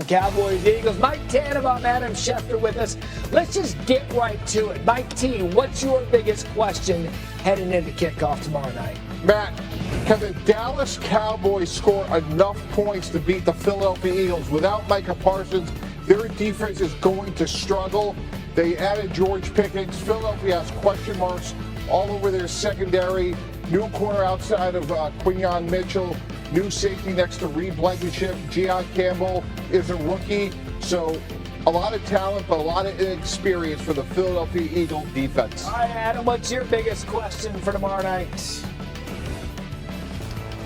Cowboys, Eagles, Mike Tannenbaum, Adam Schefter with us. Let's just get right to it. Mike T, what's your biggest question heading into kickoff tomorrow night? Matt, can the Dallas Cowboys score enough points to beat the Philadelphia Eagles? Without Micah Parsons, their defense is going to struggle. They added George Pickens. Philadelphia has question marks all over their secondary. New corner outside of Quinyon Mitchell. New safety next to Reed Blankenship. Gian Campbell is a rookie. So a lot of talent, but a lot of inexperience for the Philadelphia Eagles defense. All right, Adam, what's your biggest question for tomorrow night?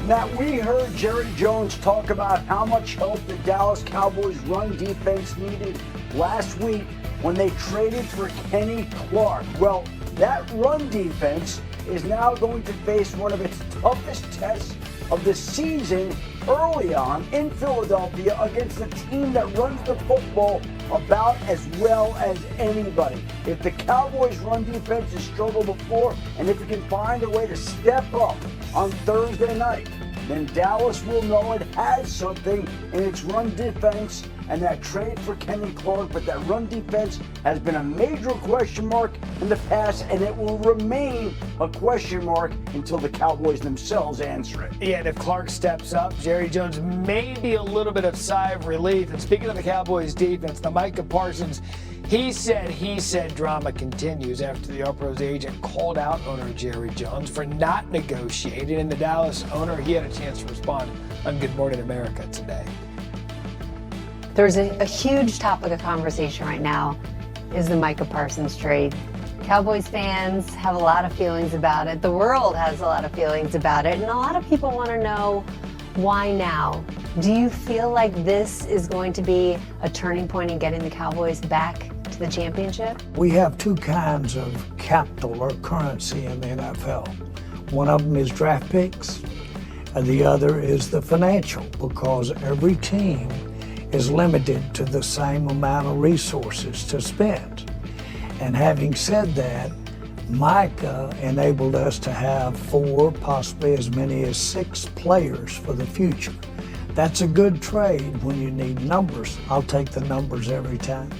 Matt, we heard Jerry Jones talk about how much help the Dallas Cowboys run defense needed last week when they traded for Kenny Clark. Well, that run defense is now going to face one of its toughest tests of the season early on in Philadelphia against a team that runs the football about as well as anybody. If the Cowboys' run defense has struggled before, and if it can find a way to step up on Thursday night, then Dallas will know it has something in its run defense, and that trade for Kenny Clark, but that run defense has been a major question mark in the past, and it will remain a question mark until the Cowboys themselves answer it. Yeah, and if Clark steps up, Jerry Jones may be a little bit of sigh of relief. And speaking of the Cowboys defense, the Micah Parsons, he said drama continues after the All-Pros agent called out owner Jerry Jones for not negotiating, and the Dallas owner, he had a chance to respond on Good Morning America today. There's a huge topic of conversation right now is the Micah Parsons trade. Cowboys fans have a lot of feelings about it. The world has a lot of feelings about it. And a lot of people want to know, why now? Do you feel like this is going to be a turning point in getting the Cowboys back to the championship? We have two kinds of capital or currency in the NFL. One of them is draft picks, and the other is the financial, because every team is limited to the same amount of resources to spend. And having said that, Micah enabled us to have 4, possibly as many as 6 players for the future. That's a good trade when you need numbers. I'll take the numbers every time.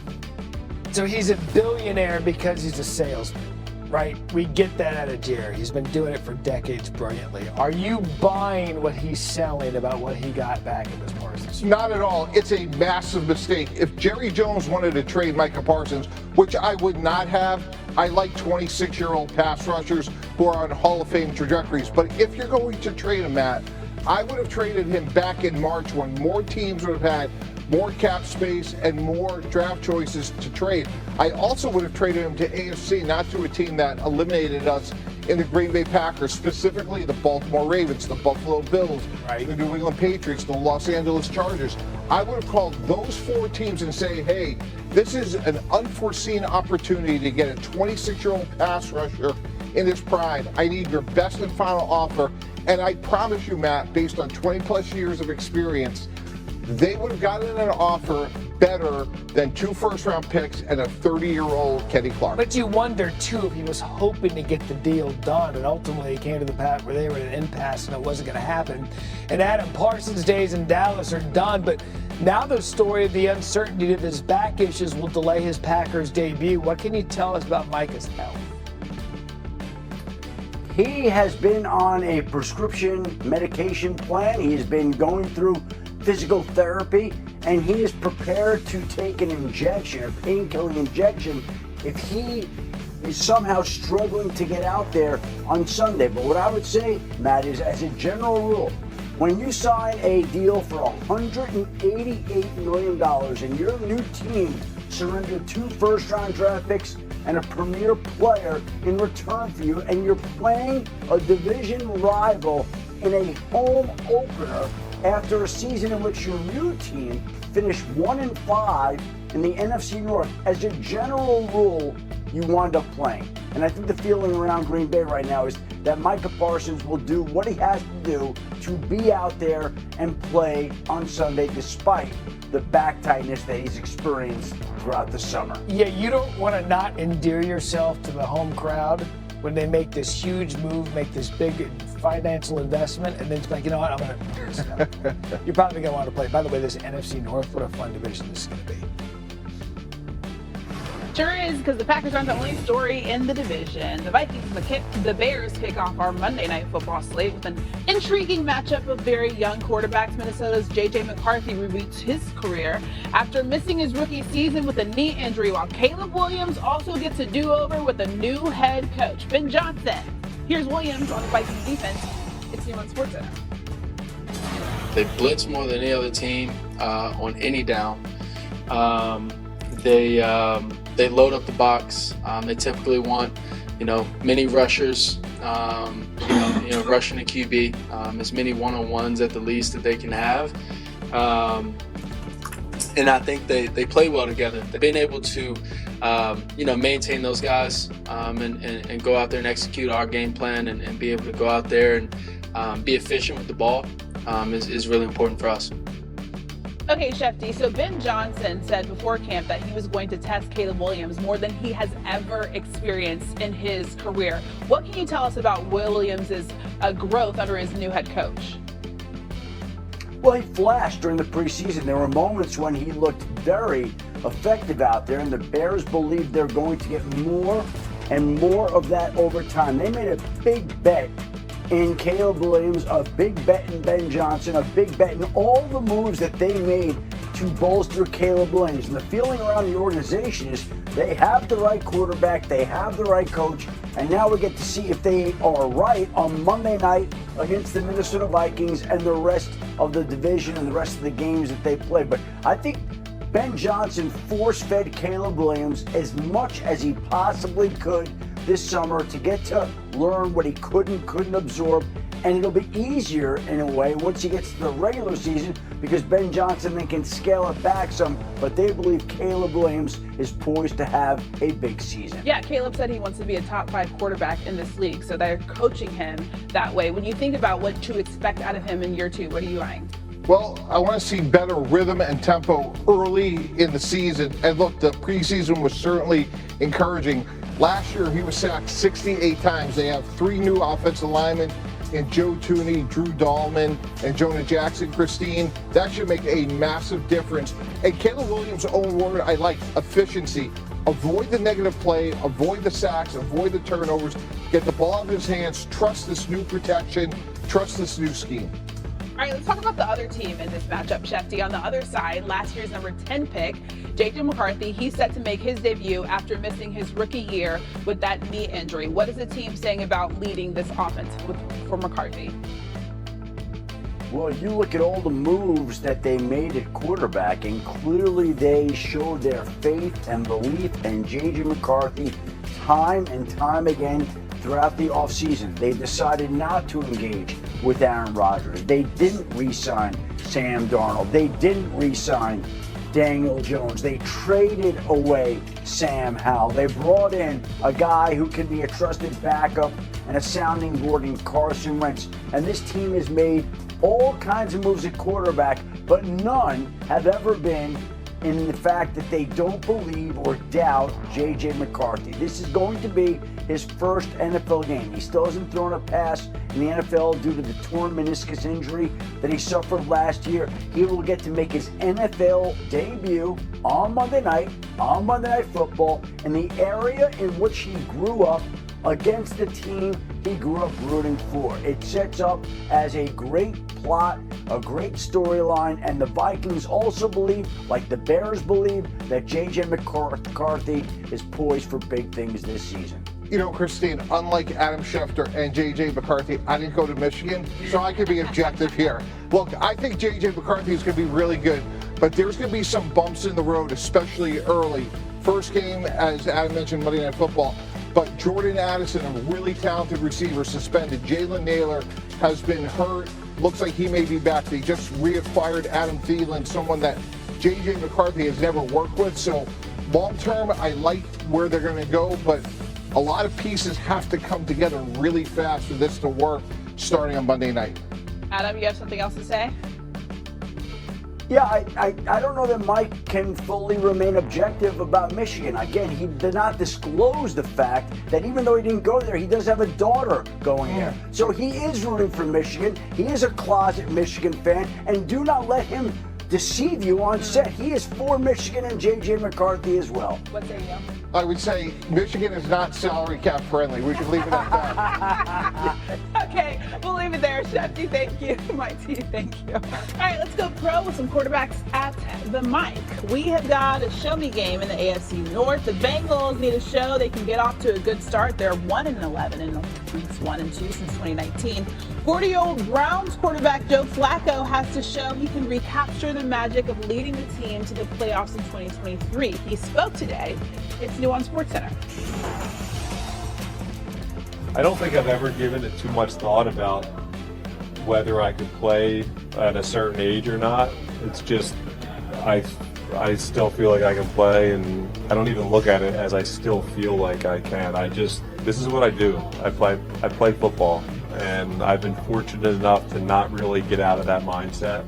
So he's a billionaire because he's a salesman, right? We get that out of Jerry. He's been doing it for decades brilliantly. Are you buying what he's selling about what he got back in this Parsons? Not at all. It's a massive mistake. If Jerry Jones wanted to trade Micah Parsons, which I would not have, I like 26-year-old pass rushers who are on Hall of Fame trajectories. But if you're going to trade him, Matt, I would have traded him back in March when more teams would have had more cap space and more draft choices to trade. I also would have traded him to AFC, not to a team that eliminated us in the Green Bay Packers, specifically the Baltimore Ravens, the Buffalo Bills, right, the New England Patriots, the Los Angeles Chargers. I would have called those 4 teams and say, hey, this is an unforeseen opportunity to get a 26-year-old pass rusher in his prime. I need your best and final offer. And I promise you, Matt, based on 20-plus years of experience, they would have gotten an offer better than 2 first-round picks and a 30-year-old Kenny Clark. But you wonder, too, if he was hoping to get the deal done, and ultimately he came to the path where they were at an impasse and it wasn't going to happen. And Adam Parsons' days in Dallas are done, but now the story of the uncertainty of his back issues will delay his Packers debut. What can you tell us about Micah's health? He has been on a prescription medication plan. He has been going through physical therapy, and he is prepared to take an injection, a pain-killing injection, if he is somehow struggling to get out there on Sunday. But what I would say, Matt, is as a general rule, when you sign a deal for $188 million and your new team surrendered 2 first-round draft picks and a premier player in return for you, and you're playing a division rival in a home opener after a season in which your new team finished 1-5 in the NFC North, as a general rule, you wind up playing. And I think the feeling around Green Bay right now is that Micah Parsons will do what he has to do to be out there and play on Sunday, despite the back tightness that he's experienced throughout the summer. Yeah, you don't want to not endear yourself to the home crowd when they make this huge move, make this big financial investment and then it's like, you know what, I'm going to figure this out. You're probably going to want to play. By the way, this NFC North, what a fun division this is going to be. Sure is, because the Packers aren't the only story in the division. The Vikings and the Bears kick off our Monday Night Football slate with an intriguing matchup of very young quarterbacks. Minnesota's J.J. McCarthy reboots his career after missing his rookie season with a knee injury, while Caleb Williams also gets a do-over with a new head coach, Ben Johnson. Here's Williams on the Vikings defense. It's new on SportsCenter. They blitz more than any other team on any down. They load up the box. They typically want, many rushers, rushing the QB, as many one-on-ones at the least that they can have. And I think they play well together. They've been able to, maintain those guys and go out there and execute our game plan and be able to go out there and be efficient with the ball is really important for us. Okay, Chef D, so Ben Johnson said before camp that he was going to test Caleb Williams more than he has ever experienced in his career. What can you tell us about Williams' growth under his new head coach? Well, he flashed during the preseason. There were moments when he looked very effective out there, and the Bears believe they're going to get more and more of that over time. They made a big bet in Caleb Williams, a big bet in Ben Johnson, a big bet in all the moves that they made to bolster Caleb Williams. And the feeling around the organization is they have the right quarterback, they have the right coach, and now we get to see if they are right on Monday night against the Minnesota Vikings and the rest of the division and the rest of the games that they play. But I think Ben Johnson force-fed Caleb Williams as much as he possibly could this summer to get to learn what he couldn't absorb, and it'll be easier in a way once he gets to the regular season because Ben Johnson then can scale it back some, but they believe Caleb Williams is poised to have a big season. Yeah, Caleb said he wants to be a top 5 quarterback in this league, so they're coaching him that way. When you think about what to expect out of him in year 2, what are you eyeing? Well, I want to see better rhythm and tempo early in the season. And look, the preseason was certainly encouraging. Last year, he was sacked 68 times. They have 3 new offensive linemen in Joe Tooney, Drew Dahlman, and Jonah Jackson. Christine, that should make a massive difference. And Caleb Williams' own word, I like efficiency. Avoid the negative play, avoid the sacks, avoid the turnovers, get the ball in his hands, trust this new protection, trust this new scheme. All right, let's talk about the other team in this matchup, Chef D. On the other side, last year's number 10 pick, J.J. McCarthy, he's set to make his debut after missing his rookie year with that knee injury. What is the team saying about leading this offense for McCarthy? Well, you look at all the moves that they made at quarterback, and clearly they showed their faith and belief in J.J. McCarthy time and time again throughout the offseason. They decided not to engage with Aaron Rodgers. They didn't re-sign Sam Darnold. They didn't re-sign Daniel Jones. They traded away Sam Howell. They brought in a guy who can be a trusted backup and a sounding board in Carson Wentz. And this team has made all kinds of moves at quarterback, but none have ever been in the fact that they don't believe or doubt J.J. McCarthy. This is going to be his first NFL game. He still hasn't thrown a pass in the NFL due to the torn meniscus injury that he suffered last year. He will get to make his NFL debut on Monday Night Football in the area in which he grew up against the team he grew up rooting for. It sets up as a great plot, a great storyline, and the Vikings also believe, like the Bears believe, that J.J. McCarthy is poised for big things this season. You know, Christine, unlike Adam Schefter and J.J. McCarthy, I didn't go to Michigan, so I can be objective here. Look, I think J.J. McCarthy is going to be really good, but there's going to be some bumps in the road, especially early. First game, as Adam mentioned, Monday Night Football, but Jordan Addison, a really talented receiver, suspended. Jalen Naylor has been hurt. Looks like he may be back. They just reacquired Adam Thielen, someone that J.J. McCarthy has never worked with. So long term, I like where they're going to go, but a lot of pieces have to come together really fast for this to work starting on Monday night. Adam, you have something else to say? Yeah, I don't know that Mike can fully remain objective about Michigan. Again, he did not disclose the fact that even though he didn't go there, he does have a daughter going there. So he is rooting for Michigan. He is a closet Michigan fan, and do not let him deceive you on set. He is for Michigan and J.J. McCarthy as well. What say you? I would say Michigan is not salary cap friendly. We should leave it at that. Okay, we'll leave it there. Shefty, thank you. Mighty, thank you. All right, let's go pro with some quarterbacks at the mic. We have got a show-me game in the AFC North. The Bengals need a show they can get off to a good start. They're 1-11 in weeks 1 and 2 since 2019. 40-year-old Browns quarterback Joe Flacco has to show he can recapture the magic of leading the team to the playoffs in 2023. He spoke today. It's new on SportsCenter. I don't think I've ever given it too much thought about whether I could play at a certain age or not. It's just I still feel like I can play, and I don't even look at it as I still feel like I can. This is what I do. I play football, and I've been fortunate enough to not really get out of that mindset.